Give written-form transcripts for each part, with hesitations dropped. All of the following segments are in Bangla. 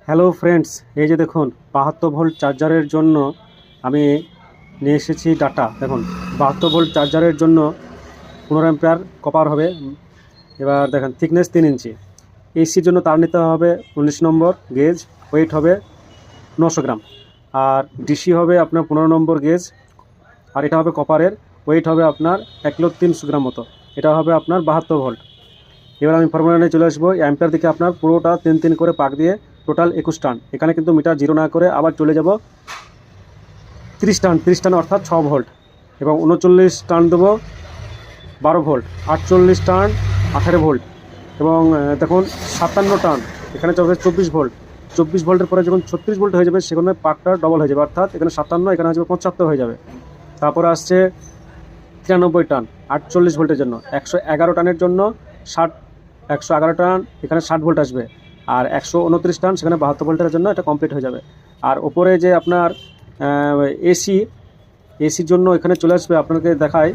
হ্যালো ফ্রেন্ডস, এই যে দেখুন 72 ভোল্ট চার্জারের জন্য আমি নিয়ে এসেছি ডাটা। দেখুন 72 ভোল্ট চার্জারের জন্য 15 অ্যাম্পিয়ার কপার হবে। এবার দেখেন থিকনেস 3 ইঞ্চি। এসির জন্য তার নিতে হবে 19 নম্বর গেজ, ওয়েট হবে 900 গ্রাম। আর ডিসি হবে আপনার 15 নম্বর গেজ, আর এটা হবে কপারের, ওয়েট হবে আপনার 1 কিলো 300 গ্রাম মতো। এটা হবে আপনার 72 ভোল্ট। এবার আমি ফর্মুলা নিয়ে চলে আসবো। অ্যাম্পিয়ার দিকে আপনার পুরোটা 3 করে পাক দিয়ে টোটাল 21 টার্ন। এখানে কিন্তু মিটার জিরো না করে আবার চলে যাব 30 টার্ন অর্থাৎ 6 ভোল্ট, এবং 39 টার্ন দেবো 12 ভোল্ট, 48 টার্ন 18 ভোল্ট, এবং দেখুন 57 টার্ন এখানে চলবে 24 ভোল্ট। 24 ভোল্টের পরে যখন 36 ভোল্ট হয়ে যাবে সেখানে পাকটা ডবল হয়ে যাবে, অর্থাৎ এখানে 57, এখানে আসবে 75 হয়ে যাবে। তারপরে আসছে 93 টার্ন 48 ভোল্টের জন্য, 111 টার্নের জন্য 111 টার্ন এখানে 60 ভোল্ট আসবে, আর 129 টার্ন সেখানে 72 ভোল্টের জন্য এটা কমপ্লিট হয়ে যাবে। আর ওপরে যে আপনার এসির জন্য এখানে চলে আসবে, আপনাকে দেখাই,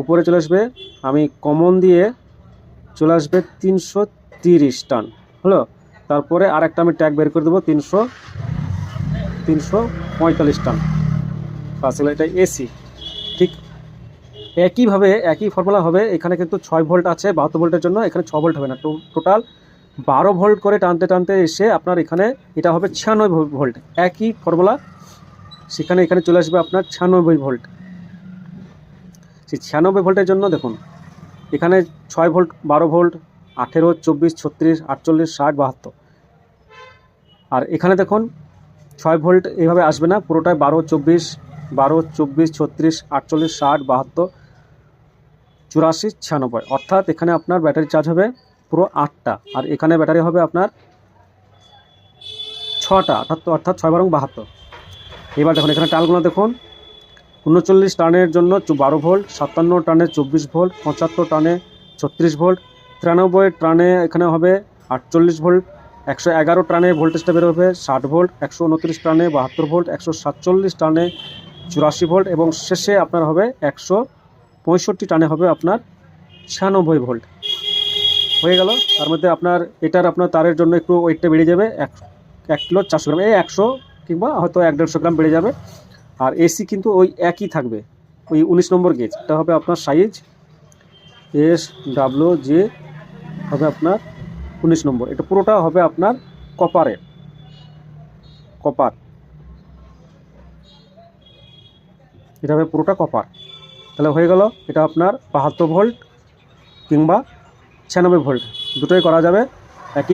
উপরে চলে আসবে, আমি কমন দিয়ে চলে আসবে 330 টার্ন হলো। তারপরে আর একটা আমি ট্যাগ বের করে দেবো 345 টার্ন, আসলে এটা এসি। ঠিক একইভাবে একই ফর্মুলা হবে। এখানে কিন্তু 6 ভোল্ট আছে 72 ভোল্টের জন্য, এখানে 6 ভোল্ট হবে না, টোটাল 12 ভোল্ট করে টানতে টানতে এসে আপনার এখানে এটা হবে 96 ভোল্ট। একই ফর্মুলা সেখানে এখানে চলে আসবে আপনার 96 ভোল্ট। সেই 96 ভোল্টের জন্য দেখুন এখানে 6 ভোল্ট, 12 ভোল্ট, 18, 24, 36, 48, 60, 72। আর এখানে দেখুন 6 ভোল্ট এইভাবে আসবে না, পুরোটাই 12, 24, 36, 48, 60, 72, 84, 96, অর্থাৎ এখানে আপনার ব্যাটারি চার্জ হবে পুরো 8টা, আর এখানে ব্যাটারি হবে আপনার 6টা, অর্থাৎ 6 বারং 72। এবার দেখুন এখানে টার্নগুলো দেখুন, 39 টার্নের জন্য 12 ভোল্ট, 57 টার্নে 24 ভোল্ট, 75 টার্নে 36 ভোল্ট, 93 টার্নে এখানে হবে 48 ভোল্ট, 111 টার্নে ভোল্টেজটা বের হবে 60 ভোল্ট, 129 টার্নে 72 ভোল্ট, 147 টার্নে 84 ভোল্ট, এবং শেষে আপনার হবে 165 টার্নে হবে আপনার 96 ভোল্ট। হয়ে গেল। তার মধ্যে আপনার এটার আপনার তারের জন্য একটু ওয়েটটা বেড়ে যাবে, 1 কিলো 400 গ্রাম, এই 100 কিংবা হয়তো 150 গ্রাম বেড়ে যাবে। আর এসি কিন্তু ওই একই থাকবে, ওই 19 নম্বর গেজ। এটা হবে আপনার সাইজ SWJ, হবে আপনার 19 নম্বর। এটা পুরোটা হবে আপনার কপার, এটা হবে পুরোটা কপার। তাহলে হয়ে গেল, এটা আপনার 72 ভোল্ট কিংবা 96 ভোল্ট দুটোই করা যাবে।